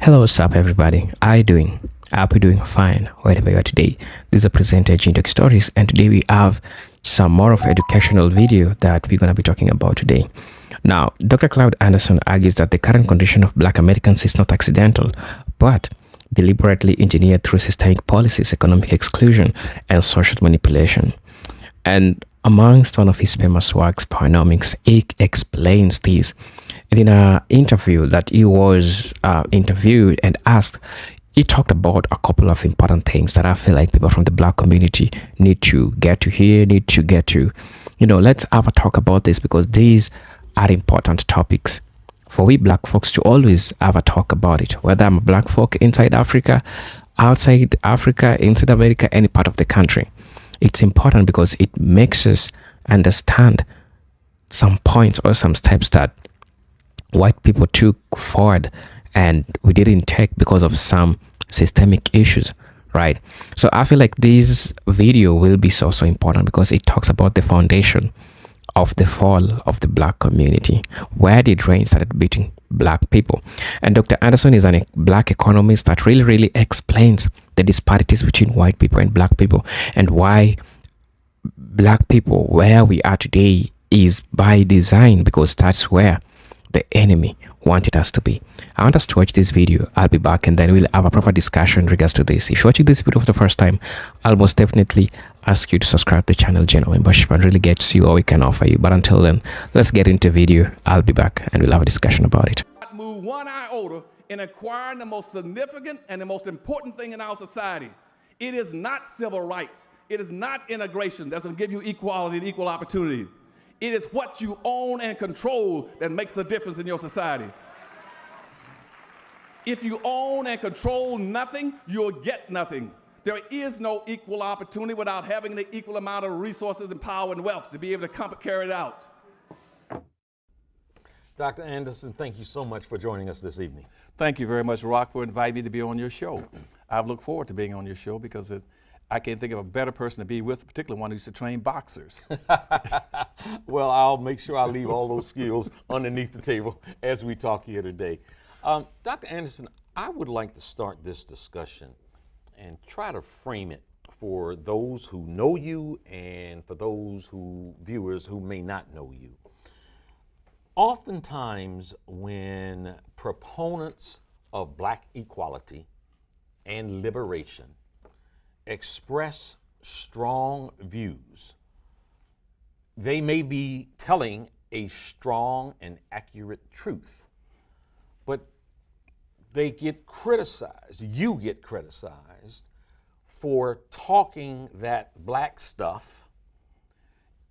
Hello, what's up, everybody? How are you doing? I hope you're doing fine wherever you are today. This is a presenter, Jintok Stories, and today we have some more of educational video that we're going to be talking about today. Now, Dr. Cloud Anderson argues that the current condition of Black Americans is not accidental, but deliberately engineered through systemic policies, economic exclusion, and social manipulation. And amongst one of his famous works, Powernomics, he explains this. And in an interview that he was interviewed and asked, he talked about a couple of important things that I feel like people from the Black community need to get to hear, need to get to, let's have a talk about this because these are important topics for we Black folks to always have a talk about it, whether I'm a Black folk inside Africa, outside Africa, inside America, any part of the country. It's important because it makes us understand some points or some steps that white people took forward and we didn't take because of some systemic issues, right? So I feel like this video will be so important because it talks about the foundation of the fall of the Black community. Where did rain started beating Black people? And Dr. Anderson is a Black economist that really explains the disparities between white people and Black people and why Black people where we are today is by design, because that's where the enemy wanted us to be. I want us to watch this video. I'll be back and then we'll have a proper discussion in regards to this. If you're watching this video for the first time, I'll most definitely ask you to subscribe to the channel, general membership, and really get to see what we can offer you. But until then, let's get into the video. I'll be back and we'll have a discussion about it. Move one iota in acquiring the most significant and the most important thing in our society. It is not civil rights. It is not integration that's going to give you equality and equal opportunity. It is what you own and control that makes a difference in your society. If you own and control nothing, you'll get nothing. There is no equal opportunity without having the equal amount of resources and power and wealth to be able to carry it out. Dr. Anderson, thank you so much for joining us this evening. Thank you very much, Rock, for inviting me to be on your show. I've looked forward to being on your show because I can't think of a better person to be with, particularly one who used to train boxers. Well, I'll make sure I leave all those skills underneath the table as we talk here today. Dr. Anderson, I would like to start this discussion and try to frame it for those who know you and for those viewers who may not know you. Oftentimes when proponents of Black equality and liberation express strong views, they may be telling a strong and accurate truth, but they get criticized, you get criticized for talking that Black stuff,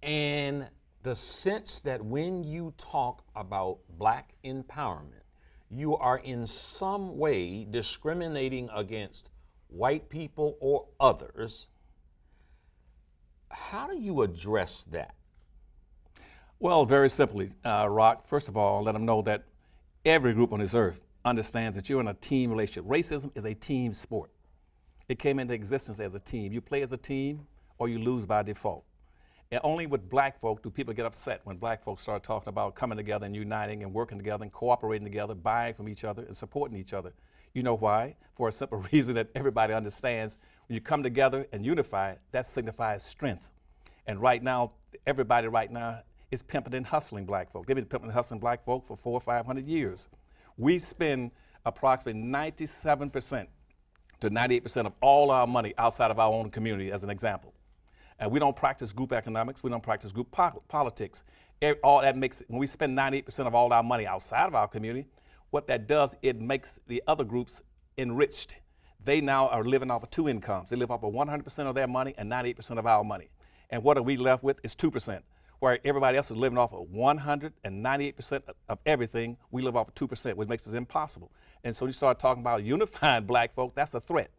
and the sense that when you talk about Black empowerment, you are in some way discriminating against white people or others. How do you address that? Well, very simply, Rock, first of all, let them know that every group on this earth understands that you're in a team relationship. Racism is a team sport. It came into existence as a team. You play as a team or you lose by default. And only with Black folk do people get upset when Black folks start talking about coming together and uniting and working together and cooperating together, buying from each other and supporting each other. You know why? For a simple reason that everybody understands. When you come together and unify, that signifies strength. And right now, everybody right now is pimping and hustling Black folk. They've been pimping and hustling Black folk for 400 or 500 years. We spend approximately 97% to 98% of all our money outside of our own community, as an example. And we don't practice group economics. We don't practice group politics. All that makes, when we spend 98% of all our money outside of our community, what that does, it makes the other groups enriched. They now are living off of two incomes. They live off of 100% of their money and 98% of our money. And what are we left with is 2%, where everybody else is living off of 100 and 98% of everything. We live off of 2%, which makes it impossible. And so you start talking about unifying Black folk, that's a threat.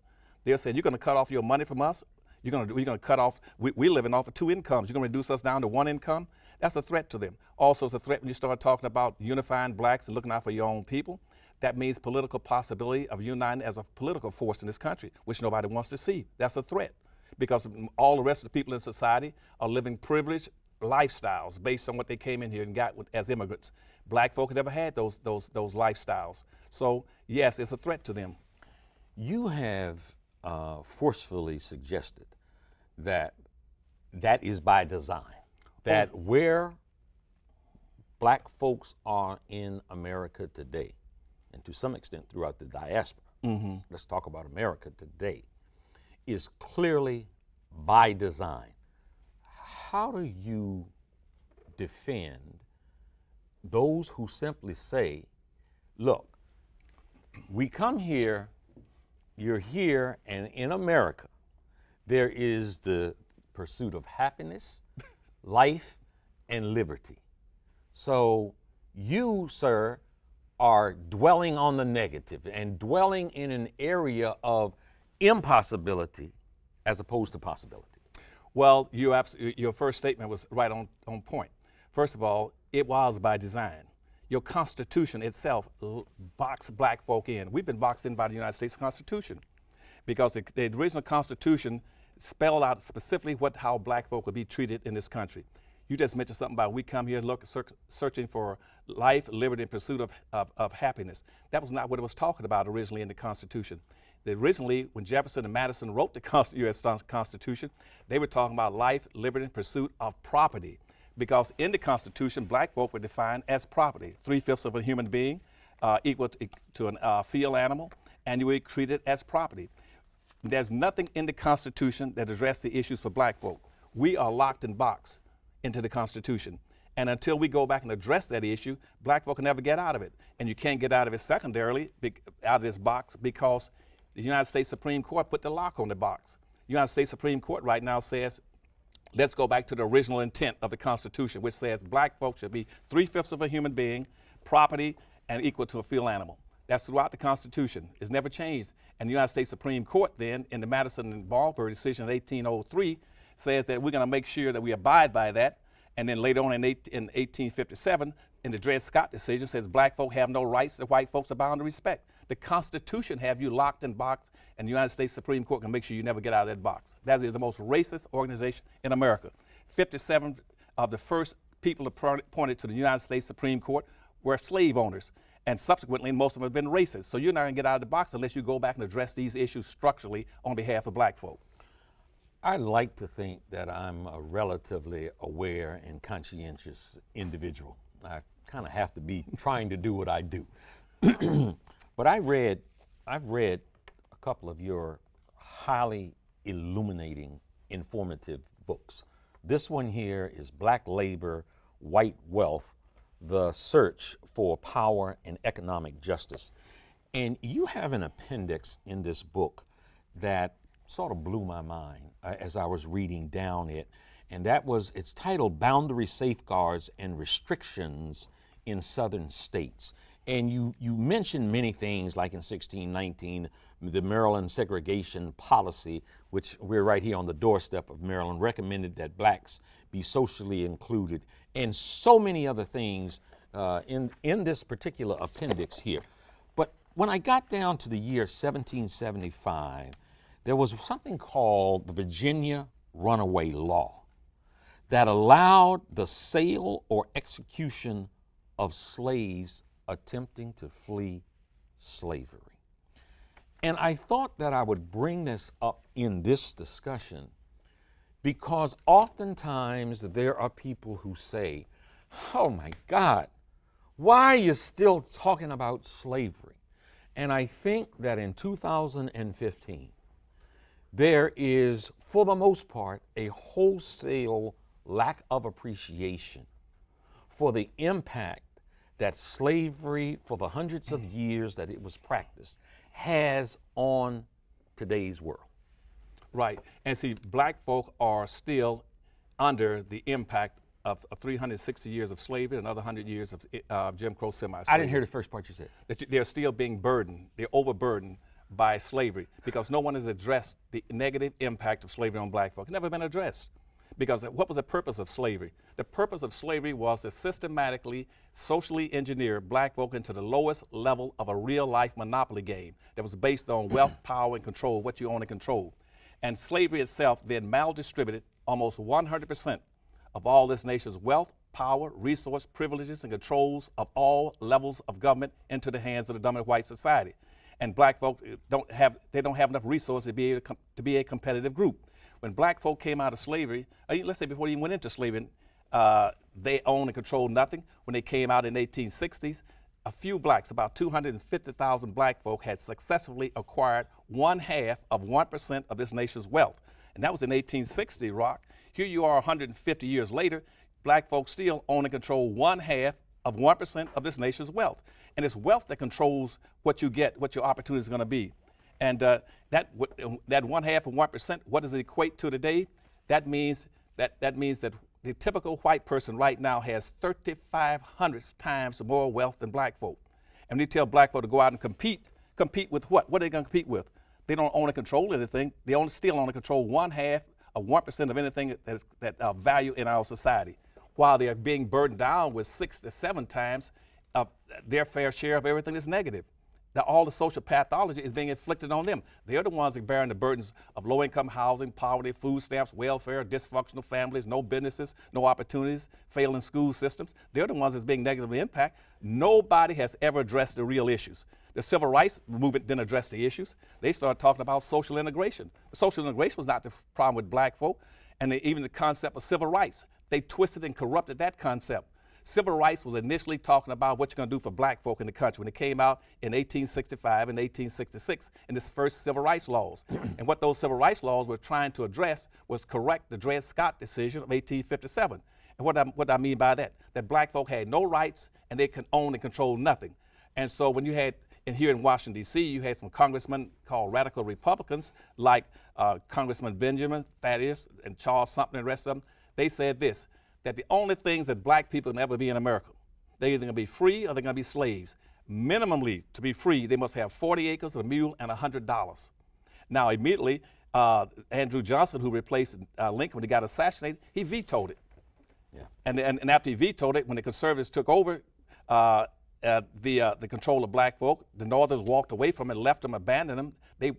They're saying, you're gonna cut off your money from us? You're gonna cut off, we're living off of two incomes. You're gonna reduce us down to one income? That's a threat to them. Also, it's a threat when you start talking about unifying Blacks and looking out for your own people. That means political possibility of uniting as a political force in this country, which nobody wants to see. That's a threat because all the rest of the people in society are living privileged lifestyles based on what they came in here and got as immigrants. Black folk never had those lifestyles. So yes, it's a threat to them. You have forcefully suggested that that is by design, that where black folks are in America today, and to some extent throughout the diaspora, let's talk about America today, is clearly by design. How do you defend those who simply say, look, we come here, you're here, and in America, there is the pursuit of happiness, life, and liberty. So you, sir, are dwelling on the negative and dwelling in an area of impossibility as opposed to possibility. Well, your first statement was right on point. First of all, it was by design. Your Constitution itself boxed black folk in. We've been boxed in by the United States Constitution because the original Constitution spelled out specifically how black folk would be treated in this country. You just mentioned something about we come here searching for life, liberty, and pursuit of happiness. That was not what it was talking about originally in the Constitution. Originally, when Jefferson and Madison wrote the U.S. Constitution, they were talking about life, liberty, and pursuit of property. Because in the Constitution, black folk were defined as property, 3/5 of a human being, equal to a field animal, and you were treated as property. There's nothing in the Constitution that addressed the issues for black folk. We are locked and boxed into the Constitution. And until we go back and address that issue, black folk can never get out of it. And you can't get out of it secondarily, out of this box, because the United States Supreme Court put the lock on the box. The United States Supreme Court right now says, let's go back to the original intent of the Constitution, which says black folks should be 3/5 of a human being, property, and equal to a field animal. That's throughout the Constitution. It's never changed. And the United States Supreme Court then, in the Madison and Marlboro decision in 1803, says that we're going to make sure that we abide by that. And then later on in 1857, in the Dred Scott decision, says black folk have no rights that white folks are bound to respect. The Constitution have you locked and boxed, and the United States Supreme Court can make sure you never get out of that box. That is the most racist organization in America. 57 of the first people appointed to the United States Supreme Court were slave owners, and subsequently most of them have been racist. So you're not going to get out of the box unless you go back and address these issues structurally on behalf of black folk. I like to think that I'm a relatively aware and conscientious individual. I kind of have to be trying to do what I do. But I've read a couple of your highly illuminating, informative books. This one here is Black Labor, White Wealth, The Search for Power and Economic Justice. And you have an appendix in this book that sort of blew my mind as I was reading down it. And it's titled Boundary Safeguards and Restrictions in Southern States. And you mentioned many things, like in 1619, the Maryland segregation policy, which we're right here on the doorstep of Maryland, recommended that blacks be socially included, and so many other things in this particular appendix here. But when I got down to the year 1775, there was something called the Virginia Runaway Law that allowed the sale or execution of slaves attempting to flee slavery. And I thought that I would bring this up in this discussion because oftentimes there are people who say, oh my God, why are you still talking about slavery? And I think that in 2015, there is, for the most part, a wholesale lack of appreciation for the impact that slavery, for the hundreds of years that it was practiced, has on today's world. Right. And see, black folk are still under the impact of 360 years of slavery and another 100 years of Jim Crow semi-slavery. I didn't hear the first part you said. That they're still being burdened, they're overburdened by slavery because no one has addressed the negative impact of slavery on black folk. It's never been addressed. Because what was the purpose of slavery? The purpose of slavery was to systematically, socially engineer black folk into the lowest level of a real-life monopoly game that was based on wealth, power, and control, what you own and control. And slavery itself then maldistributed almost 100% of all this nation's wealth, power, resource, privileges, and controls of all levels of government into the hands of the dominant white society. And black folk don't have enough resources to be a competitive group. When black folk came out of slavery, let's say before they even went into slavery, they owned and controlled nothing. When they came out in the 1860s, a few blacks, about 250,000 black folk, had successfully acquired 1/2 of 1% of this nation's wealth. And that was in 1860, Rock. Here you are 150 years later, black folks still own and control 1/2 of 1% of this nation's wealth. And it's wealth that controls what you get, what your opportunities are going to be. And that 1/2 of 1%, what does it equate to today? That means that the typical white person right now has 3,500 times more wealth than black folk. And we tell black folk to go out and compete with what? What are they going to compete with? They don't own and control anything. They still own and control 1/2 of 1% of anything that value in our society, while they are being burdened down with 6 to 7 times of their fair share of everything that's negative. That all the social pathology is being inflicted on them. They're the ones that are bearing the burdens of low-income housing, poverty, food stamps, welfare, dysfunctional families, no businesses, no opportunities, failing school systems. They're the ones that's being negatively impacted. Nobody has ever addressed the real issues. The civil rights movement didn't address the issues. They started talking about social integration. Social integration was not the problem with black folk, and even the concept of civil rights. They twisted and corrupted that concept. Civil rights was initially talking about what you're going to do for black folk in the country when it came out in 1865 and 1866 in this first civil rights laws. And what those civil rights laws were trying to address was correct the Dred Scott decision of 1857. And what I mean by that black folk had no rights and they could own and control nothing. And so when you had, and here in Washington, D.C., you had some congressmen called radical Republicans like Congressman Benjamin, Thaddeus, and Charles Sumter and the rest of them. They said this, that the only things that black people can ever be in America, they're either going to be free or they're going to be slaves. Minimally, to be free, they must have 40 acres, a mule, and $100. Now, immediately, Andrew Johnson, who replaced Lincoln when he got assassinated, he vetoed it. Yeah. And after he vetoed it, when the conservatives took over the control of black folk, the Northerners walked away from it, left them, abandoned them.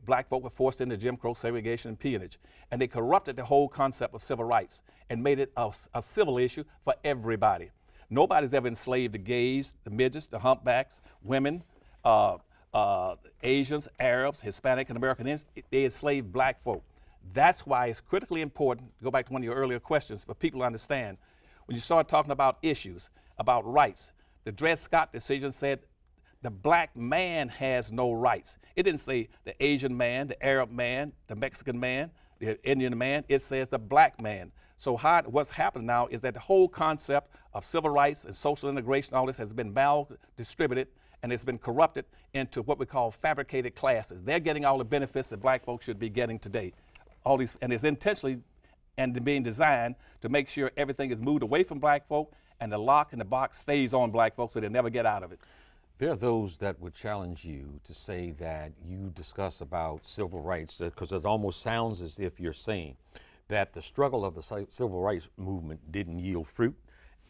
Black folk were forced into Jim Crow, segregation, and peonage. And they corrupted the whole concept of civil rights and made it a civil issue for everybody. Nobody's ever enslaved the gays, the midgets, the humpbacks, women, Asians, Arabs, Hispanic, and American Indians. They enslaved black folk. That's why it's critically important, to go back to one of your earlier questions, for people to understand, when you start talking about issues, about rights, the Dred Scott decision said the black man has no rights. It didn't say the Asian man, the Arab man, the Mexican man, the Indian man. It says the black man. So what's happening now is that the whole concept of civil rights and social integration, all this has been mal-distributed and it's been corrupted into what we call fabricated classes. They're getting all the benefits that black folks should be getting today. And it's intentionally and being designed to make sure everything is moved away from black folk and the lock and the box stays on black folks so they never get out of it. There are those that would challenge you to say that you discuss about civil rights, because it almost sounds as if you're saying that the struggle of the civil rights movement didn't yield fruit.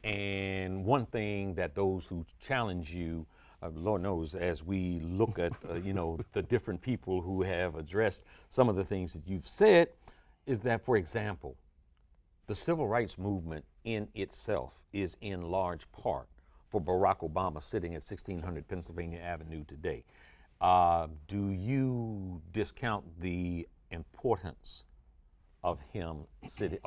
And one thing that those who challenge you, Lord knows, as we look at the different people who have addressed some of the things that you've said, is that, for example, the civil rights movement in itself is in large part for Barack Obama sitting at 1600 Pennsylvania Avenue today. Do you discount the importance of him sitting,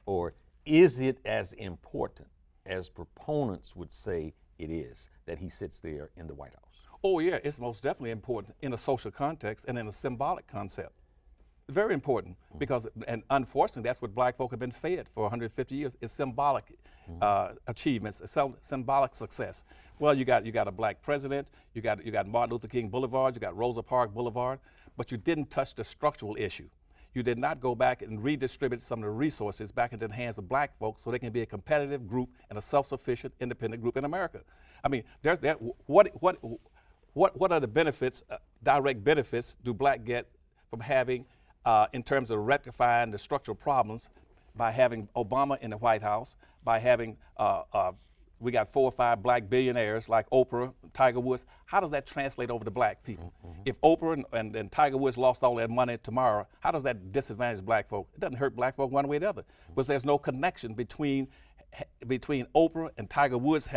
or is it as important as proponents would say it is that he sits there in the White House? Oh yeah, it's most definitely important in a social context and in a symbolic concept. Very important, because, and unfortunately, that's what black folk have been fed for 150 years, is symbolic achievements, symbolic success. Well, you got a black president, you got Martin Luther King Boulevard, you got Rosa Parks Boulevard, but you didn't touch the structural issue. You did not go back and redistribute some of the resources back into the hands of black folks so they can be a competitive group and a self-sufficient, independent group in America. I mean, what are the benefits, direct benefits do black get from having, in terms of rectifying the structural problems, by having Obama in the White House, by having, we got 4 or 5 black billionaires like Oprah, Tiger Woods. How does that translate over to black people? If Oprah and Tiger Woods lost all their money tomorrow, how does that disadvantage black folk? It doesn't hurt black folk one way or the other, because there's no connection between between Oprah and Tiger Woods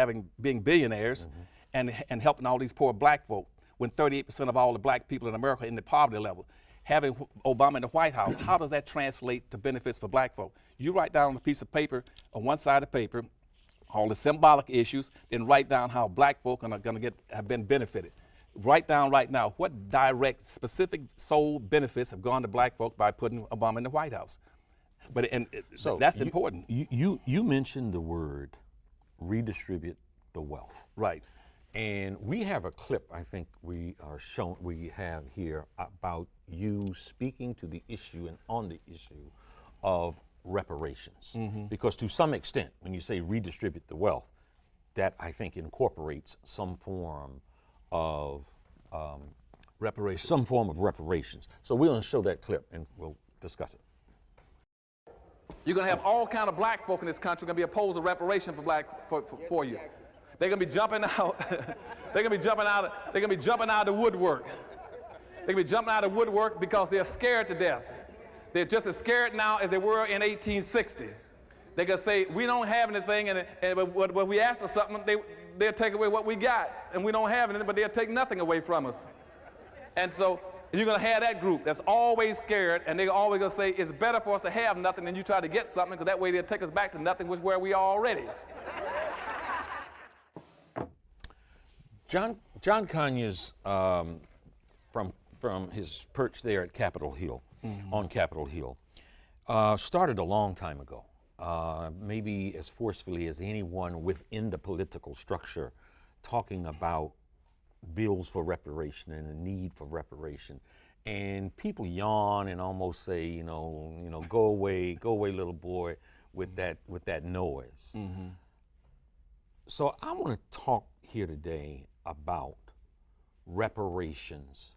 being billionaires and helping all these poor black folk, when 38% of all the black people in America are in the poverty level. Having Obama in the White House, how does that translate to benefits for black folk? You write down on a piece of paper, on one side of the paper, all the symbolic issues, then write down how black folk are going to have been benefited. Write down right now what direct, specific sole benefits have gone to black folk by putting Obama in the White House. But so that's important. You mentioned the word redistribute the wealth. Right. And we have a clip I think we have here about you speaking to the issue and on the issue of reparations. Because to some extent, when you say redistribute the wealth, that I think incorporates some form of reparations. Some form of reparations. So we're going to show that clip and we'll discuss it. You're going to have all kind of black folk in this country going to be opposed to reparation for you. They're going to be jumping out. They're going to be jumping out. They're going to be jumping out of the woodwork. They're going to be jumping out of the woodwork because they're scared to death. They're just as scared now as they were in 1860. They're going to say, we don't have anything, and when we ask for something, they'll take away what we got, and we don't have anything, but they'll take nothing away from us. And so you're going to have that group that's always scared, and they're always going to say, it's better for us to have nothing than you try to get something, because that way they'll take us back to nothing, which is where we are already. John Conyers, from his perch there at Capitol Hill, on Capitol Hill, started a long time ago, maybe as forcefully as anyone within the political structure, talking about bills for reparation and the need for reparation. And people yawn and almost say, you know, go away, little boy, with that noise. So I want to talk here today about reparations.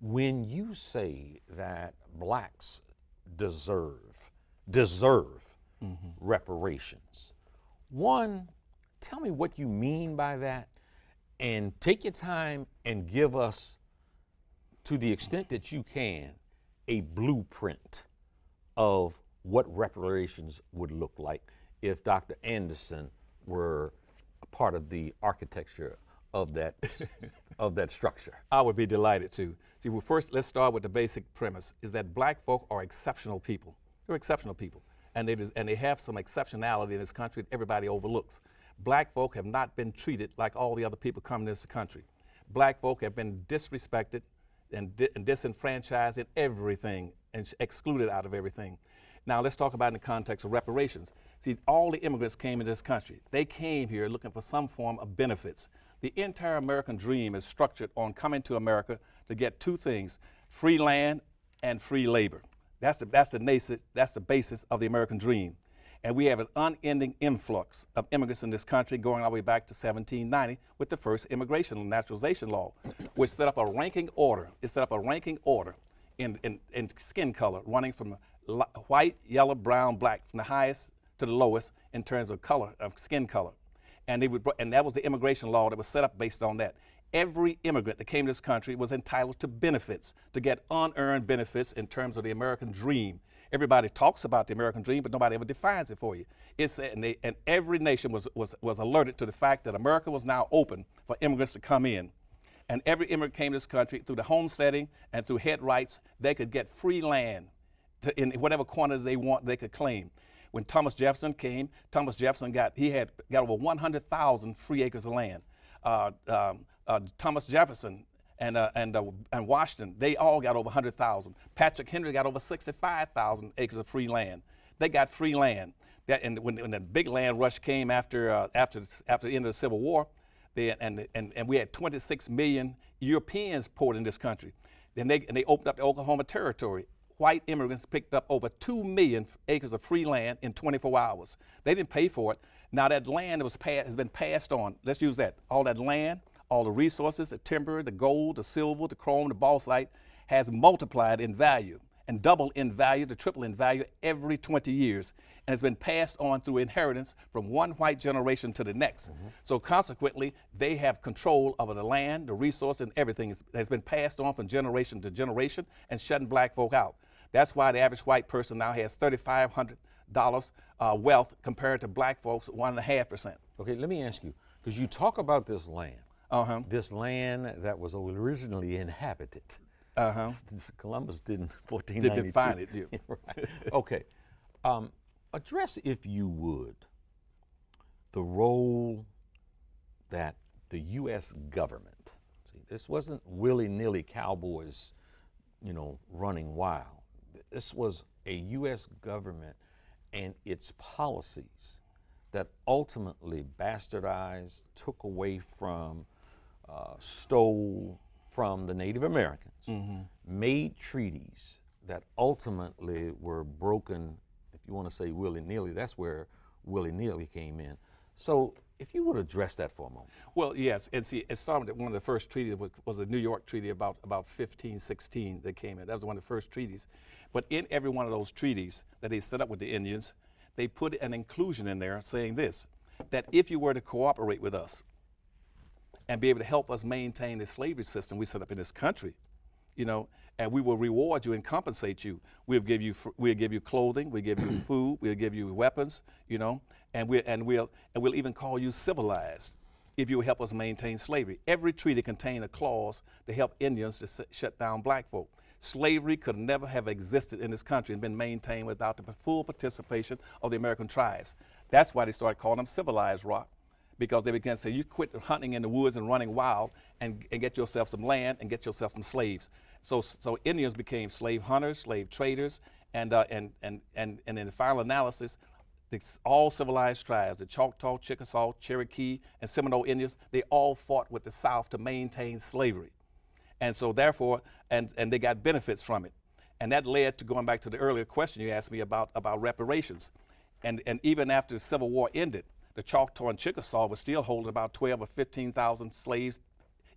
When you say that blacks deserve reparations, one, tell me what you mean by that, and take your time and give us, to the extent that you can, a blueprint of what reparations would look like if Dr. Anderson were a part of the architecture of that structure. I would be delighted to. See, well, first, let's start with the basic premise, is that black folk are exceptional people. They're exceptional people. And they have some exceptionality in this country that everybody overlooks. Black folk have not been treated like all the other people coming to this country. Black folk have been disrespected and disenfranchised in everything and excluded out of everything. Now let's talk about it in the context of reparations. See, all the immigrants came into this country. They came here looking for some form of benefits. The entire American dream is structured on coming to America to get two things: free land and free labor. That's the basis of the American dream. And we have an unending influx of immigrants in this country going all the way back to 1790 with the first immigration and naturalization law, which set up a ranking order. It set up a ranking order in skin color, running from white, yellow, brown, black, from the highest to the lowest in terms of color, of skin color. And that was the immigration law that was set up based on that. Every immigrant that came to this country was entitled to benefits, to get unearned benefits in terms of the American dream. Everybody talks about the American dream, but nobody ever defines it for you. And every nation was alerted to the fact that America was now open for immigrants to come in. And every immigrant came to this country through the homesteading and through head rights. They could get free land in whatever quantities they want, they could claim. When Thomas Jefferson came, Thomas Jefferson got over 100,000 free acres of land. Thomas Jefferson and Washington, they all got over 100,000. Patrick Henry got over 65,000 acres of free land. They got free land. And when the big land rush came after the end of the Civil War, and we had 26 million Europeans poured in this country. Then they opened up the Oklahoma Territory. White immigrants picked up over 2 million acres of free land in 24 hours. They didn't pay for it. Now that land has been passed on. Let's use that. All that land, all the resources, the timber, the gold, the silver, the chrome, the bauxite, has multiplied in value and doubled in value to triple in value every 20 years. And has been passed on through inheritance from one white generation to the next. So consequently, they have control over the land, the resource, and everything has been passed on from generation to generation and shutting black folk out. That's why the average white person now has $3,500 wealth compared to black folks 1.5%. Okay, let me ask you, because you talk about this land, This land that was originally inhabited. Columbus didn't 1492. Did define it, yeah. Right. Okay. Address, if you would, the role that the U.S. government, see, this wasn't willy-nilly cowboys, running wild. This was a U.S. government and its policies that ultimately bastardized, took away from, stole from the Native Americans, made treaties that ultimately were broken. If you want to say willy-nilly, that's where willy-nilly came in. So if you would address that for a moment. Well, yes, and see, it started at one of the first treaties was the New York Treaty about 1516 that came in. That was one of the first treaties. But in every one of those treaties that they set up with the Indians, they put an inclusion in there saying this, that if you were to cooperate with us and be able to help us maintain the slavery system we set up in this country, and we will reward you and compensate you. We'll give you clothing, we'll give you food, we'll give you weapons, and we'll even call you civilized if you will help us maintain slavery. Every treaty contained a clause to help Indians to shut down black folk. Slavery could never have existed in this country and been maintained without the full participation of the American tribes. That's why they started calling them civilized, Rock, because they began to say, you quit hunting in the woods and running wild and get yourself some land and get yourself some slaves. So Indians became slave hunters, slave traders, and in the final analysis, all civilized tribes, the Choctaw, Chickasaw, Cherokee, and Seminole Indians, they all fought with the South to maintain slavery. And so therefore, and they got benefits from it. And that led to, going back to the earlier question you asked me about reparations. And even after the Civil War ended, the Choctaw and Chickasaw were still holding about 12 or 15,000 slaves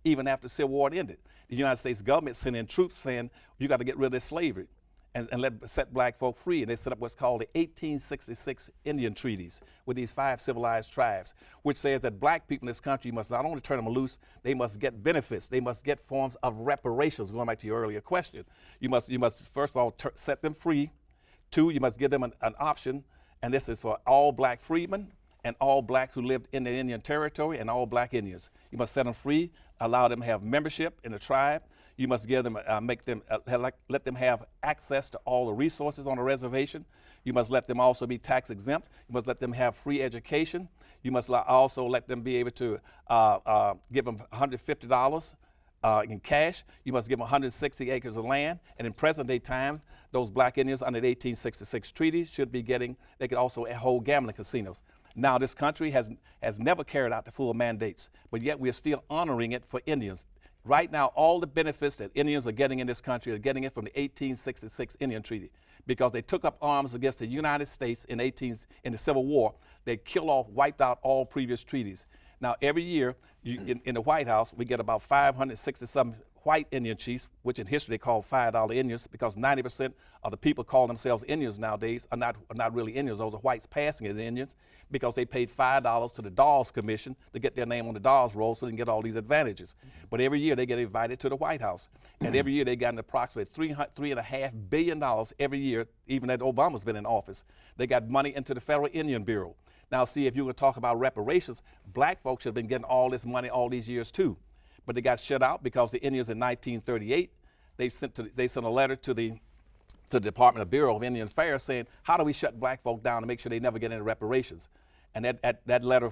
even after the Civil War ended. The United States government sent in troops saying, you got to get rid of this slavery and set black folk free. And they set up what's called the 1866 Indian Treaties with these 5 civilized tribes, which says that black people in this country must not only turn them loose, they must get benefits. They must get forms of reparations, going back to your earlier question. You must first of all, set them free. 2, you must give them an option, and this is for all black freedmen and all blacks who lived in the Indian Territory and all black Indians. You must set them free, allow them to have membership in the tribe. You must give them, let them have access to all the resources on the reservation. You must let them also be tax exempt. You must let them have free education. You must also let them be able to give them $150 in cash. You must give them 160 acres of land. And in present day times, those black Indians under the 1866 treaty should be getting, they could also hold gambling casinos. Now, this country has never carried out the full mandates, but yet we're still honoring it for Indians. Right now, all the benefits that Indians are getting in this country are getting it from the 1866 Indian Treaty, because they took up arms against the United States in the Civil War. They wiped out all previous treaties. Now, every year in the White House, we get about 560-some white Indian chiefs, which in history they call $5 Indians, because 90% of the people call themselves Indians nowadays are not really Indians. Those are whites passing as Indians, because they paid $5 to the Dawes Commission to get their name on the Dawes roll so they can get all these advantages. But every year they get invited to the White House. And every year they got an approximate $3.5 billion every year, even that Obama's been in office. They got money into the Federal Indian Bureau. Now, see, if you were to talk about reparations, black folks should have been getting all this money all these years too. But they got shut out because the Indians in 1938, they sent a letter to the Department of Bureau of Indian Affairs saying, how do we shut black folk down to make sure they never get any reparations? And that letter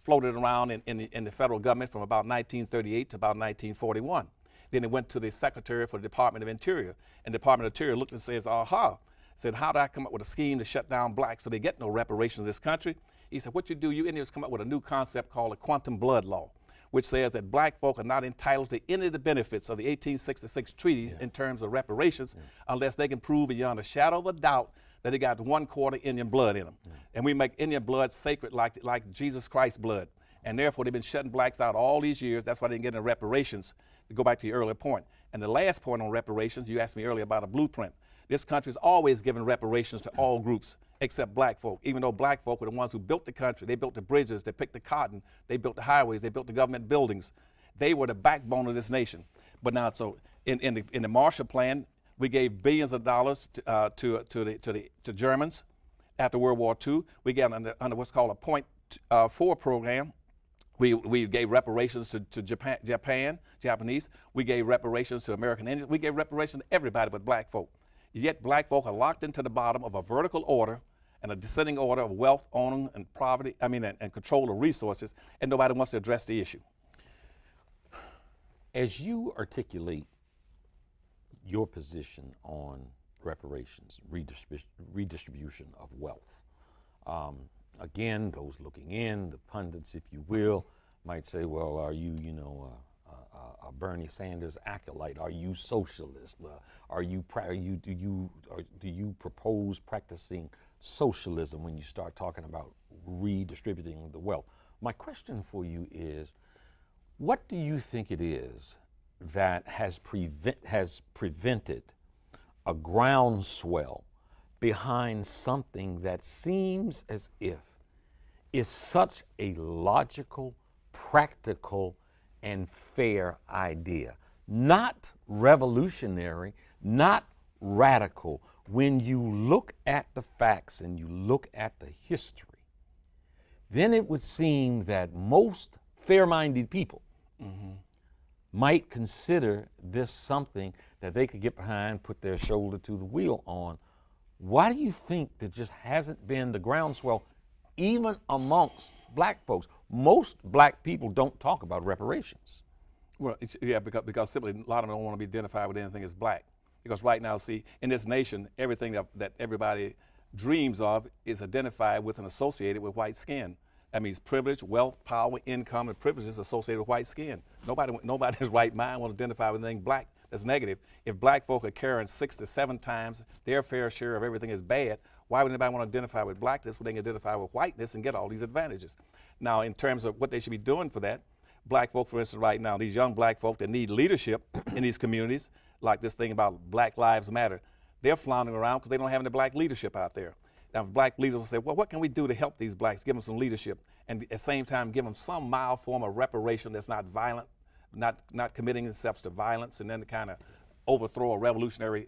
floated around in the federal government from about 1938 to about 1941. Then it went to the Secretary for the Department of Interior, and the Department of Interior looked and says, aha, said, how do I come up with a scheme to shut down blacks so they get no reparations in this country? He said, what you do, you Indians come up with a new concept called a quantum blood law, which says that black folk are not entitled to any of the benefits of the 1866 treaty in terms of reparations unless they can prove beyond a shadow of a doubt that they got 1/4 Indian blood in them. And we make Indian blood sacred like Jesus Christ's blood. And therefore, they've been shutting blacks out all these years. That's why they didn't get any reparations, to go back to your earlier point. And the last point on reparations, you asked me earlier about a blueprint. This country's always given reparations to all groups except black folk, even though black folk were the ones who built the country. They built the bridges, they picked the cotton, they built the highways, they built the government buildings. They were the backbone of this nation. But now, so in the Marshall Plan, we gave billions of dollars to Germans after World War II. We got under what's called a .4 program. We gave reparations to Japanese. We gave reparations to American Indians. We gave reparations to everybody but black folk. Yet black folk are locked into the bottom of a vertical order and a descending order of wealth, owning, and poverty, and control of resources, and nobody wants to address the issue. As you articulate your position on reparations, redistribution of wealth, again, those looking in, the pundits, if you will, might say, well, are you, a Bernie Sanders acolyte? Are you socialist? Do you propose practicing socialism when you start talking about redistributing the wealth? My question for you is, what do you think it is that has prevented a groundswell behind something that seems as if is such a logical, practical, and fair idea? Not revolutionary, not radical. When you look at the facts and you look at the history, then it would seem that most fair-minded people might consider this something that they could get behind, put their shoulder to the wheel on. Why do you think there just hasn't been the groundswell even amongst black folks? Most black people don't talk about reparations. Well, because simply a lot of them don't want to be identified with anything as black. Because right now, see, in this nation, everything that everybody dreams of is identified with and associated with white skin. That means privilege, wealth, power, income, and privileges associated with white skin. Nobody in his right mind will identify with anything black that's negative. If black folk are carrying 6 to 7 times their fair share of everything is bad, why would anybody want to identify with blackness when they can identify with whiteness and get all these advantages? Now, in terms of what they should be doing for that, black folk, for instance, right now, these young black folk that need leadership in these communities, like this thing about Black Lives Matter, they're floundering around because they don't have any black leadership out there. Now, black leaders will say, well, what can we do to help these blacks, give them some leadership, and at the same time give them some mild form of reparation that's not violent, not committing themselves to violence and then to kind of overthrow or revolutionary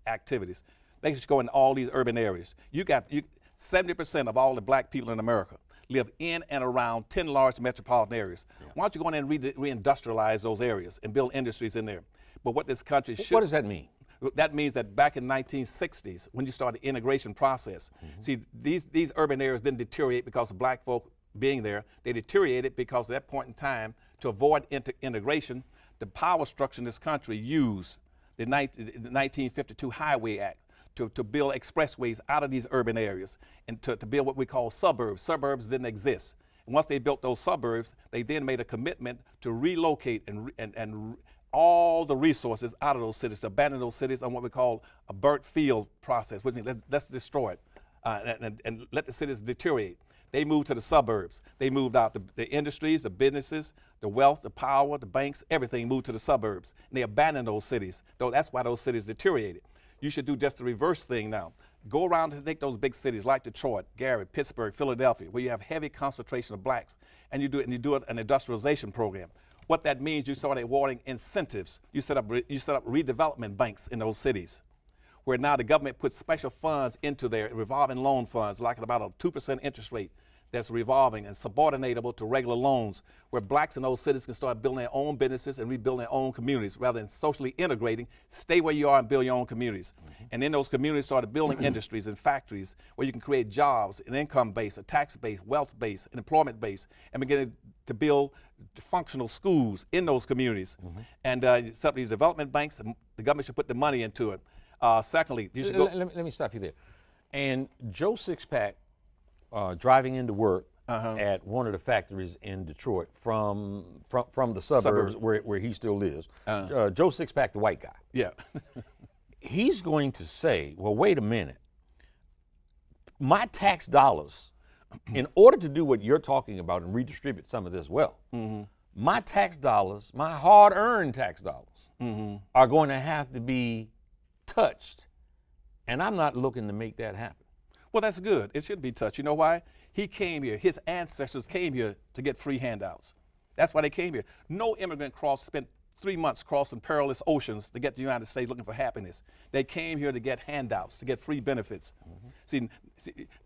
activities. They should go in all these urban areas. 70% of all the black people in America live in and around 10 large metropolitan areas. Yeah. Why don't you go in and reindustrialize those areas and build industries in there? But what this country should— What does that mean? That means that back in the 1960s, when you started the integration process, see, these urban areas didn't deteriorate because of black folk being there. They deteriorated because at that point in time, to avoid integration, the power structure in this country used the 1952 Highway Act to build expressways out of these urban areas and to build what we call suburbs. Suburbs didn't exist. And once they built those suburbs, they then made a commitment to relocate and all the resources out of those cities, to abandon those cities on what we call a burnt field process, which means let's destroy it and let the cities deteriorate. They moved to the suburbs. They moved out the industries, the businesses, the wealth, the power, the banks, everything moved to the suburbs. And they abandoned those cities. That's why those cities deteriorated. You should do just the reverse thing now. Go around and take those big cities like Detroit, Gary, Pittsburgh, Philadelphia, where you have heavy concentration of blacks, and you do an industrialization program. What that means, you start awarding incentives. You set up redevelopment banks in those cities, where now the government puts special funds into their revolving loan funds, like at about a 2% interest rate that's revolving and subordinatable to regular loans, where blacks in those cities can start building their own businesses and rebuilding their own communities rather than socially integrating. Stay where you are and build your own communities. And in those communities, started building industries and factories where you can create jobs, an income base, a tax base, wealth base, an employment base, and begin to build functional schools in those communities. And set up these development banks, and the government should put the money into it. Secondly, you should go— Let me stop you there. And Joe Sixpack, driving into work at one of the factories in Detroit from the suburbs. Where he still lives, Joe Sixpack, the white guy. Yeah. He's going to say, well, wait a minute. My tax dollars, in order to do what you're talking about and redistribute some of this wealth, my tax dollars, my hard-earned tax dollars, are going to have to be touched. And I'm not looking to make that happen. Well, that's good. It should be touched. You know why? He came here. His ancestors came here to get free handouts. That's why they came here. No immigrant spent 3 months crossing perilous oceans to get to the United States looking for happiness. They came here to get handouts, to get free benefits. See,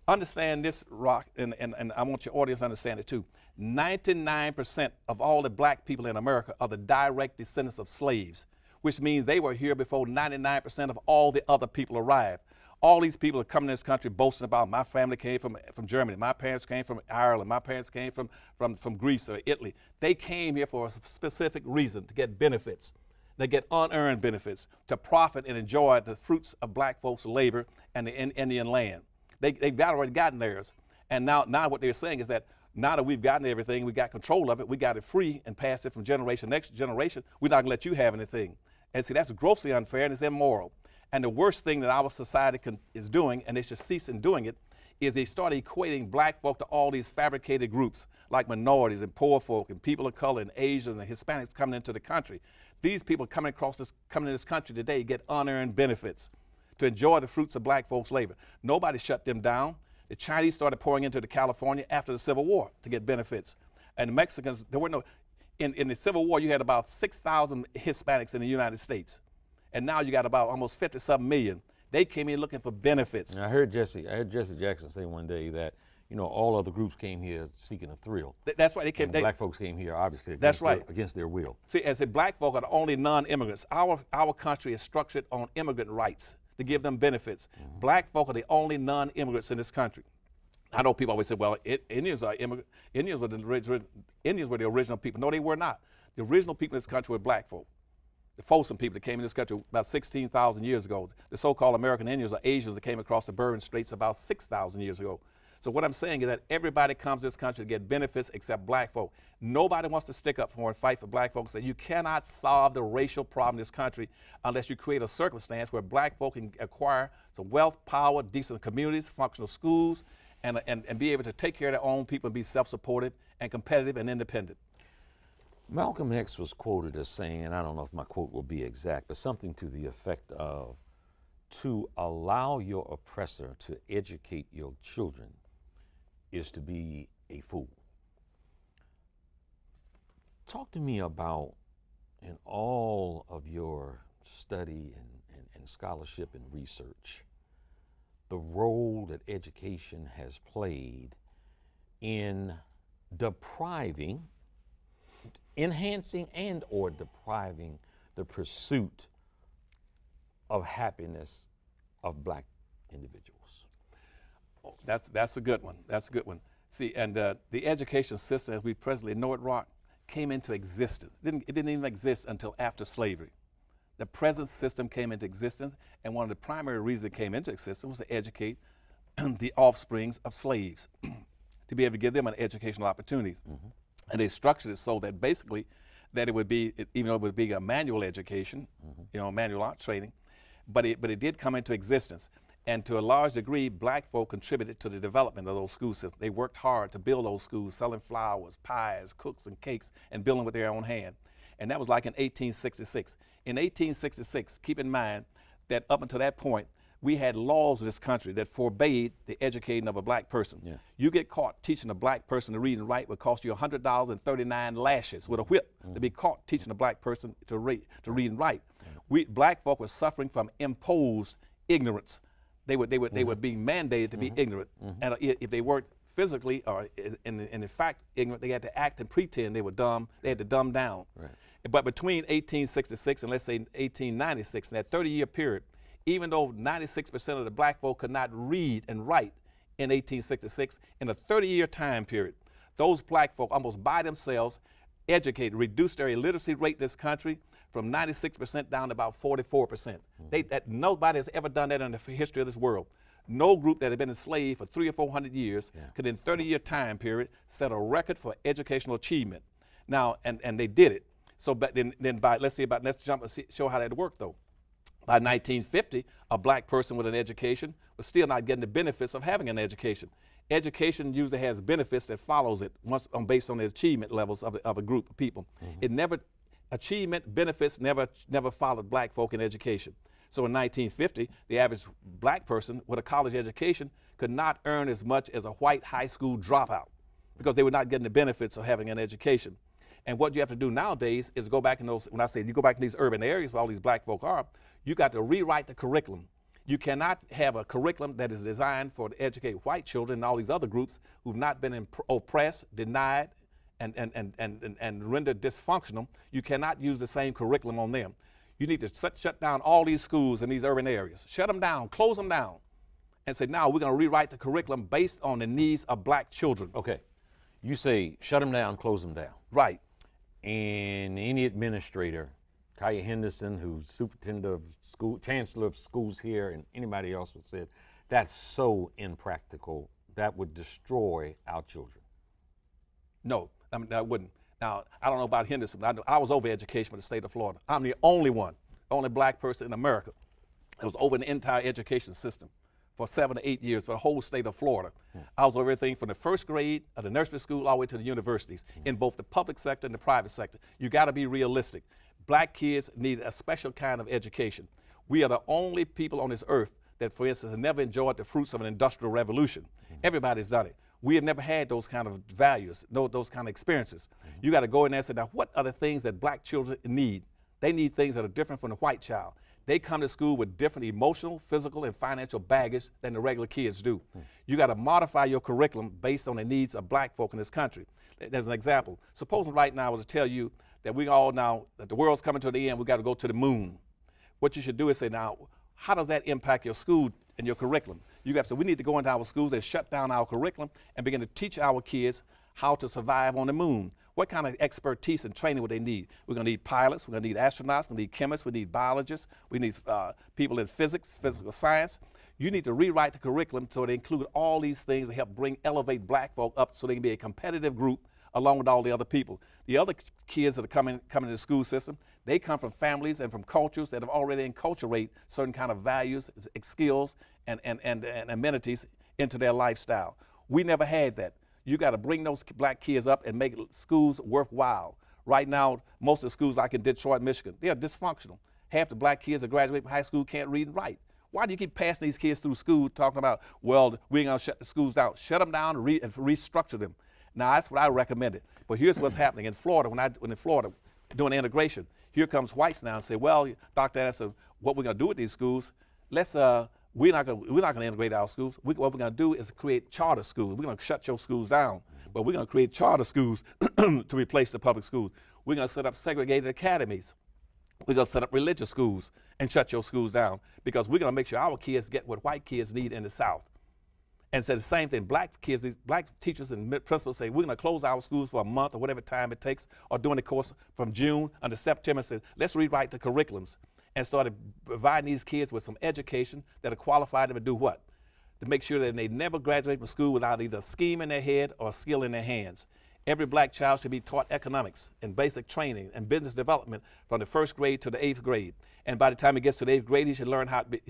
understand this, Rock, and I want your audience to understand it too. 99% of all the black people in America are the direct descendants of slaves, which means they were here before 99% of all the other people arrived. All these people are coming to this country boasting about, my family came from Germany, my parents came from Ireland, my parents came from Greece or Italy. They came here for a specific reason, to get benefits. They get unearned benefits, to profit and enjoy the fruits of black folks' labor and the Indian land. They've already gotten theirs. And now what they're saying is that now that we've gotten everything, we got control of it, we got it free and passed it from generation to next generation, we're not gonna let you have anything. And see, that's grossly unfair and it's immoral. And the worst thing that our society is doing, and they should cease in doing it, is they start equating black folk to all these fabricated groups, like minorities and poor folk and people of color and Asians and Hispanics coming into the country. These people coming to this country today get unearned benefits to enjoy the fruits of black folks' labor. Nobody shut them down. The Chinese started pouring into California after the Civil War to get benefits. And the Mexicans, there were no, in the Civil War, you had about 6,000 Hispanics in the United States. And now you got about almost 57 million. They came in looking for benefits. And I heard Jesse Jackson say one day that, you know, all other groups came here seeking a thrill. That's right. They came. Black folks came here obviously against their will. See, as a black folk are the only non-immigrants. Our country is structured on immigrant rights to give them benefits. Black folk are the only non-immigrants in this country. I know people always say, well, Indians are immigrants. Indians were the original people. No, they were not. The original people in this country were black folk. The Folsom people that came in this country about 16,000 years ago. The so-called American Indians are Asians that came across the Bering Straits about 6,000 years ago. So what I'm saying is that everybody comes to this country to get benefits except black folk. Nobody wants to stick up for and fight for black folks. So you cannot solve the racial problem in this country unless you create a circumstance where black folk can acquire some wealth, power, decent communities, functional schools, and be able to take care of their own people and be self-supportive and competitive and independent. Malcolm X was quoted as saying, and I don't know if my quote will be exact, but something to the effect of, to allow your oppressor to educate your children is to be a fool. Talk to me about, in all of your study and scholarship and research, the role that education has played in depriving, enhancing and or depriving the pursuit of happiness of black individuals. Oh, that's a good one. That's a good one. See, and the education system as we presently know it, Rock, came into existence. It didn't even exist until after slavery. The present system came into existence, and one of the primary reasons it came into existence was to educate the offsprings of slaves, to be able to give them an educational opportunity. And they structured it so that basically that it would be, even though it would be a manual education, you know, manual art training, but it did come into existence. And to a large degree, black folk contributed to the development of those school systems. They worked hard to build those schools, selling flowers, pies, cooks, and cakes, and building with their own hand. And that was like in 1866. In 1866, keep in mind that up until that point, we had laws in this country that forbade the educating of a black person. Yeah. You get caught teaching a black person to read and write would cost you $100 and 39 lashes with a whip to be caught teaching a black person to read and write. Black folk were suffering from imposed ignorance. They were being mandated to be ignorant, and if they weren't physically or in fact ignorant, they had to act and pretend they were dumb. They had to dumb down. Right. But between 1866 and let's say 1896, in that 30-year period, even though 96% of the black folk could not read and write in 1866, in a 30-year time period, those black folk almost by themselves educated, reduced their illiteracy rate in this country from 96% down to about 44%. Nobody has ever done that in the history of this world. No group that had been enslaved for 300 or 400 years could in 30-year time period set a record for educational achievement. Now, and they did it. So but then by, let's jump and show how that worked though. By 1950, a black person with an education was still not getting the benefits of having an education. Education usually has benefits that follows it once based on the achievement levels of a group of people. Achievement benefits never followed black folk in education. So in 1950, the average black person with a college education could not earn as much as a white high school dropout because they were not getting the benefits of having an education. And what you have to do nowadays is go back in those, when I say you go back in these urban areas where all these black folk are, you got to rewrite the curriculum. You cannot have a curriculum that is designed for to educate white children and all these other groups who've not been oppressed, denied, and rendered dysfunctional. You cannot use the same curriculum on them. You need to shut down all these schools in these urban areas. Shut them down, close them down, and say, now we're going to rewrite the curriculum based on the needs of black children. Okay. You say shut them down, close them down. Right. And any administrator, Kaya Henderson, who's superintendent of school, chancellor of schools here, and anybody else would say, that's so impractical. That would destroy our children. No, I mean, that wouldn't. Now, I don't know about Henderson, but I was over education for the state of Florida. I'm the only one, only black person in America that was over the entire education system for 7 to 8 years for the whole state of Florida. I was over everything from the first grade of the nursery school all the way to the universities in both the public sector and the private sector. You got to be realistic. Black kids need a special kind of education. We are the only people on this earth that, for instance, have never enjoyed the fruits of an industrial revolution. Everybody's done it. We have never had those kind of values, those kind of experiences. You got to go in there and say, now, what are the things that black children need? They need things that are different from the white child. They come to school with different emotional, physical, and financial baggage than the regular kids do. You got to modify your curriculum based on the needs of black folk in this country. As an example, supposing right now I was to tell you that we all now, that the world's coming to the end, we got to go to the moon. What you should do is say, now, how does that impact your school and your curriculum? You have to, we need to go into our schools and shut down our curriculum and begin to teach our kids how to survive on the moon. What kind of expertise and training would they need? We're going to need pilots, we're going to need astronauts, we need chemists, we need biologists, we need people in physics, physical science. You need to rewrite the curriculum so they include all these things to help elevate black folk up so they can be a competitive group along with all the other people. The other kids that are coming to the school system, they come from families and from cultures that have already inculcated certain kind of values, skills, and amenities into their lifestyle. We never had that. You got to bring those black kids up and make schools worthwhile. Right now, most of the schools like in Detroit, Michigan, they are dysfunctional. Half the black kids that graduate from high school can't read and write. Why do you keep passing these kids through school talking about, well, we ain't gonna shut the schools down? Shut them down and restructure them. Now, that's what I recommended. But here's what's happening in Florida. When in Florida, doing integration, here comes whites now and say, well, Dr. Anderson, what we're gonna do with these schools, we're not going to integrate our schools. What we're going to do is create charter schools. We're going to shut your schools down, but we're going to create charter schools to replace the public schools. We're going to set up segregated academies. We're going to set up religious schools and shut your schools down because we're going to make sure our kids get what white kids need in the South. And say the same thing, black kids, these black teachers and principals say, we're going to close our schools for a month or whatever time it takes, or during the course from June until September, say, let's rewrite the curriculums and started providing these kids with some education that are qualified them to do what? To make sure that they never graduate from school without either a scheme in their head or a skill in their hands. Every black child should be taught economics and basic training and business development from the first grade to the 8th grade. And by the time he gets to the 8th grade, he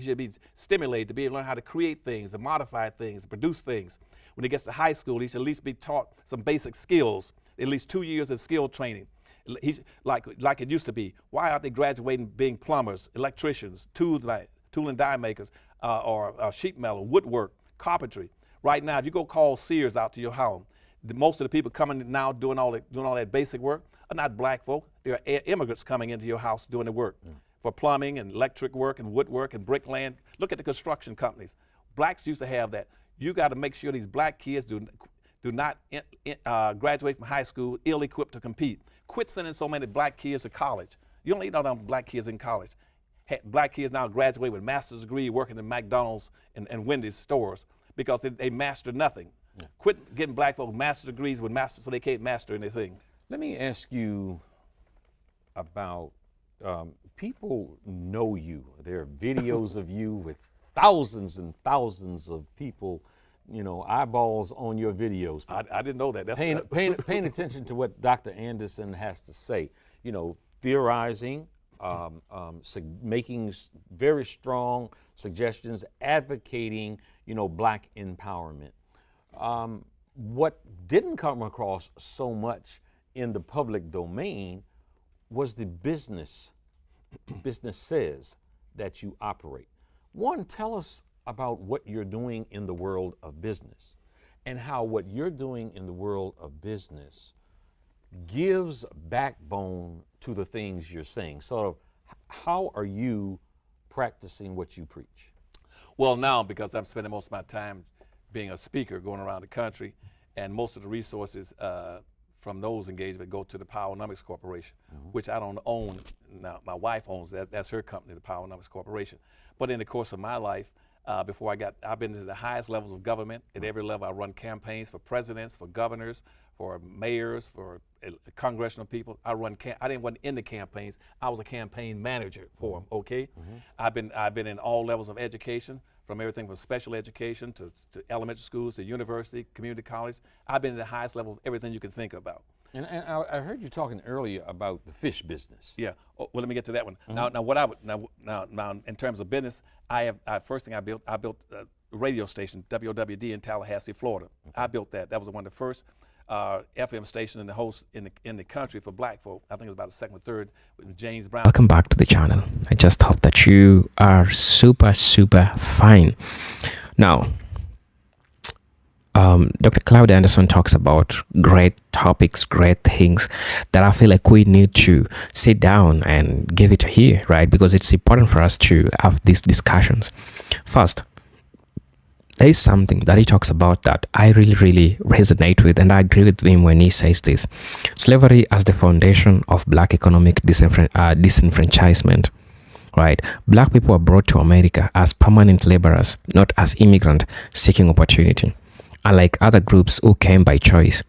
should be stimulated to be able to learn how to create things, to modify things, to produce things. When he gets to high school, he should at least be taught some basic skills, at least 2 years of skill training. Like it used to be. Why aren't they graduating being plumbers, electricians, tool and die makers, or sheet metal, woodwork, carpentry? Right now, if you go call Sears out to your home, most of the people coming now doing all that basic work are not black folk. They're immigrants coming into your house doing the work for plumbing and electric work and woodwork and bricklaying. Look at the construction companies. Blacks used to have that. You got to make sure these black kids do not graduate from high school ill-equipped to compete. Quit sending so many black kids to college. You don't need all them black kids in college. Black kids now graduate with a master's degree working in McDonald's and Wendy's stores because they master nothing. Yeah. Quit getting black folks master's degrees with masters so they can't master anything. Let me ask you about people know you. There are videos of you with thousands and thousands of people, eyeballs on your videos. I didn't know that. That's paying attention to what Dr. Anderson has to say. Theorizing, making very strong suggestions, advocating, black empowerment. What didn't come across so much in the public domain was the businesses that you operate. One, tell us about what you're doing in the world of business and how what you're doing in the world of business gives backbone to the things you're saying. Sort of, how are you practicing what you preach? Well, now, because I'm spending most of my time being a speaker, going around the country, and most of the resources from those engagements go to the Powernomics Corporation, which I don't own. Now, my wife owns that. That's her company, the Powernomics Corporation. But in the course of my life, I've been to the highest levels of government. At every level, I run campaigns for presidents, for governors, for mayors, for congressional people. I didn't run in the campaigns. I was a campaign manager for them. Okay, I've been in all levels of education, from everything from special education to elementary schools to university, community college. I've been at the highest level of everything you can think about. And I heard you talking earlier about the fish business. Yeah. Oh, well, let me get to that one. Now, in terms of business, first thing I built a radio station, WOWD in Tallahassee, Florida. I built that. That was one of the first FM station in the country for black folk. I think it was about the second or third with James Brown. Welcome back to the channel. I just hope that you are super fine. Now, Dr. Cloud Anderson talks about great topics, great things that I feel like we need to sit down and give it a hear, right? Because it's important for us to have these discussions. First, there is something that he talks about that I really resonate with, and I agree with him when he says this. Slavery as the foundation of black economic disenfranchisement, right? Black people were brought to America as permanent laborers, not as immigrants seeking opportunity. Unlike other groups who came by choice,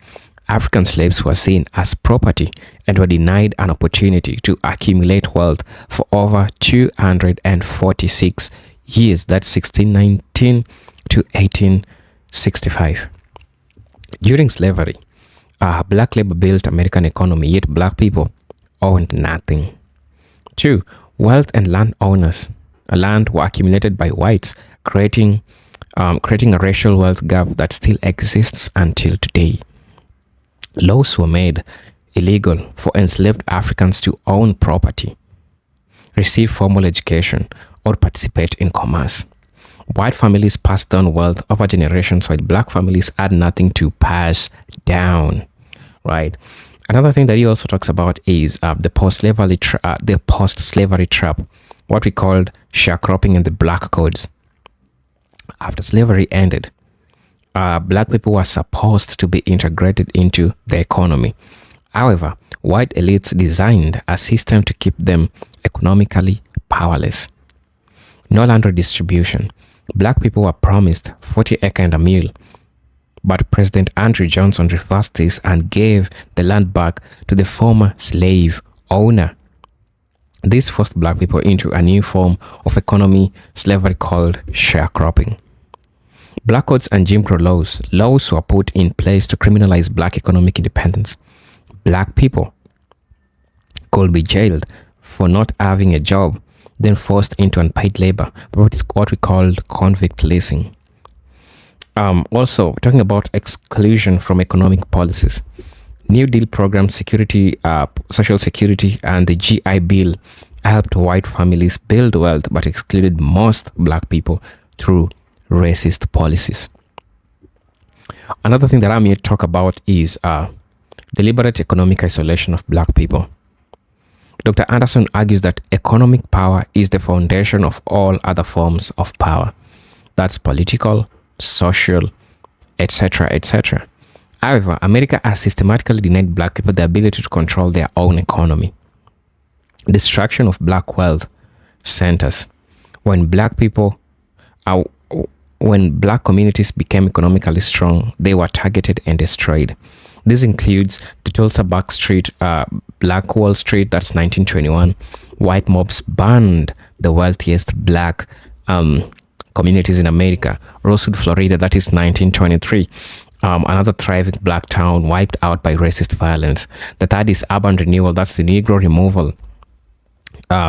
African slaves were seen as property and were denied an opportunity to accumulate wealth for over 246 years. That's 1619 to 1865. During slavery, black labor built American economy, yet black people owned nothing. 2. Wealth and land were accumulated by whites, creating a racial wealth gap that still exists until today. Laws were made illegal for enslaved Africans to own property, receive formal education, or participate in commerce. White families passed down wealth over generations, while black families had nothing to pass down, right? Another thing that he also talks about is the post-slavery trap, what we called sharecropping in the black codes. After slavery ended, black people were supposed to be integrated into the economy. However, white elites designed a system to keep them economically powerless. No land redistribution. Black people were promised 40 acres and a mule, but President Andrew Johnson reversed this and gave the land back to the former slave owner. This forced black people into a new form of economy, slavery, called sharecropping. Black codes and Jim Crow laws were put in place to criminalize black economic independence. Black people could be jailed for not having a job, then forced into unpaid labor, what we called convict leasing. Also, talking about exclusion from economic policies. New Deal program, Social Security, and the GI Bill helped white families build wealth but excluded most black people through racist policies. Another thing that I'm here to talk about is deliberate economic isolation of black people. Dr. Anderson argues that economic power is the foundation of all other forms of power. That's political, social, etc., etc. However, America has systematically denied black people the ability to control their own economy. Destruction of black wealth centers. When black communities became economically strong, they were targeted and destroyed. This includes the Tulsa Black Wall Street, that's 1921. White mobs burned the wealthiest black communities in America. Rosewood, Florida, that is 1923. Another thriving black town wiped out by racist violence. The third is urban renewal, that's the Negro removal.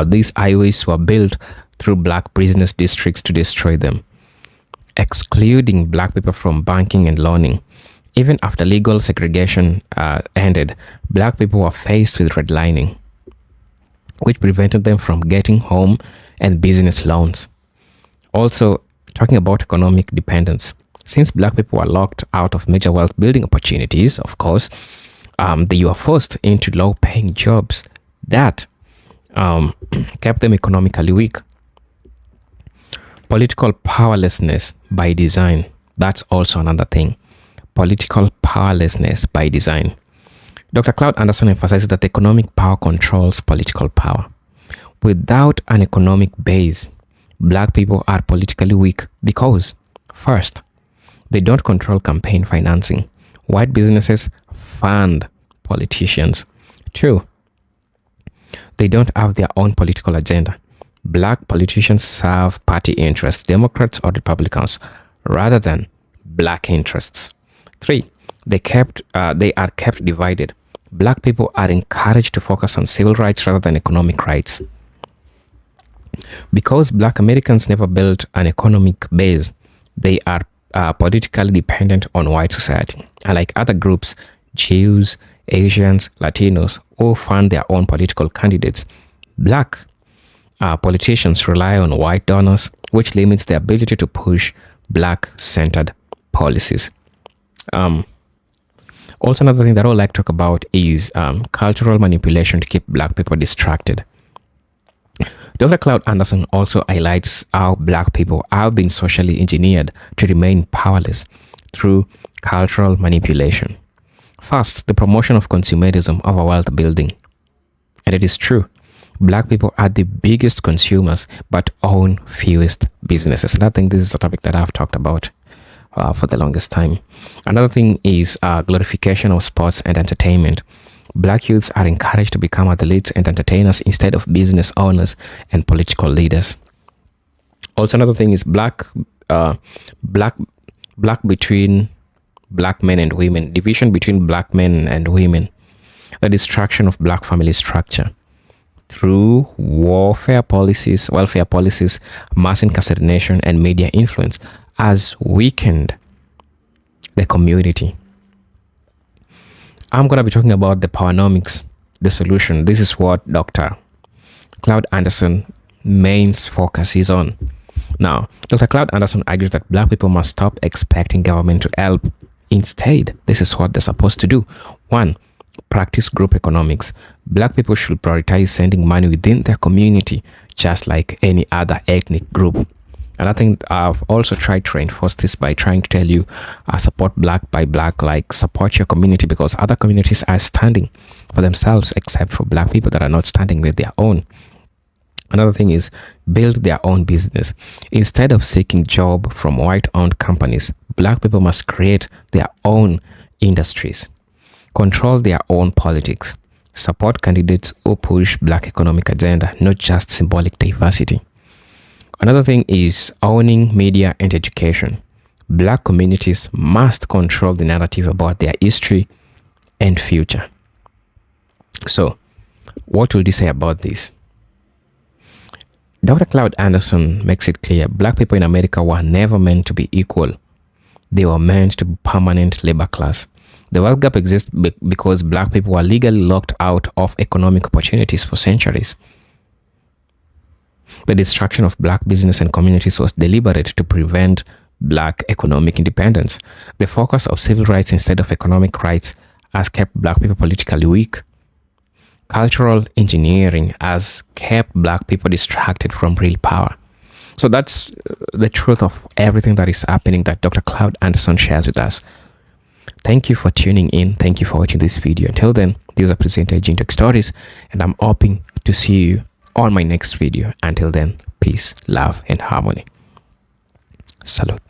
These highways were built through black business districts to destroy them. Excluding black people from banking and loaning. Even after legal segregation ended, black people were faced with redlining, which prevented them from getting home and business loans. Also, talking about economic dependence. Since black people were locked out of major wealth building opportunities, of course, They were forced into low-paying jobs that kept them economically weak. Political powerlessness by design. That's also another thing. Political powerlessness by design. Dr. Cloud Anderson emphasizes that economic power controls political power. Without an economic base, black people are politically weak because, first, they don't control campaign financing. White businesses fund politicians. Two, they don't have their own political agenda. Black politicians serve party interests, Democrats or Republicans, rather than black interests. Three, they are kept divided. Black people are encouraged to focus on civil rights rather than economic rights. Because black Americans never built an economic base, they are politically dependent on white society. Unlike other groups, Jews, Asians, Latinos, all fund their own political candidates. Black politicians rely on white donors, which limits their ability to push black-centered policies. Also, another thing that I would like to talk about is cultural manipulation to keep black people distracted. Dr. Cloud Anderson also highlights how black people have been socially engineered to remain powerless through cultural manipulation. First, the promotion of consumerism over wealth building. And it is true, black people are the biggest consumers but own fewest businesses. And I think this is a topic that I've talked about for the longest time. Another thing is glorification of sports and entertainment. Black youths are encouraged to become athletes and entertainers instead of business owners and political leaders. Also, another thing is black between black men and women, division between black men and women, the destruction of black family structure through welfare policies, mass incarceration, and media influence has weakened the community. I'm going to be talking about the powernomics, the solution. This is what Dr. Cloud Anderson main focus is on. Now, Dr. Cloud Anderson argues that black people must stop expecting government to help. Instead, this is what they're supposed to do. 1. Practice group economics. Black people should prioritize sending money within their community, just like any other ethnic group. And I think I've also tried to reinforce this by trying to tell you, support black by black, like support your community, because other communities are standing for themselves, except for black people that are not standing with their own. Another thing is build their own business. Instead of seeking job from white-owned companies, black people must create their own industries, control their own politics, support candidates who push black economic agenda, not just symbolic diversity. Another thing is owning media and education. Black communities must control the narrative about their history and future. So, what will you say about this? Dr. Cloud Anderson makes it clear black people in America were never meant to be equal. They were meant to be permanent labor class. The wealth gap exists because black people were legally locked out of economic opportunities for centuries. The destruction of black business and communities was deliberate to prevent black economic independence. The focus of civil rights instead of economic rights has kept black people politically weak. Cultural engineering has kept black people distracted from real power. So that's the truth of everything that is happening that Dr. Cloud Anderson shares with us. Thank you for tuning in. Thank you for watching this video. Until then, these are presented Gene Stories, and I'm hoping to see you on my next video. Until then, peace, love, and harmony. Salute.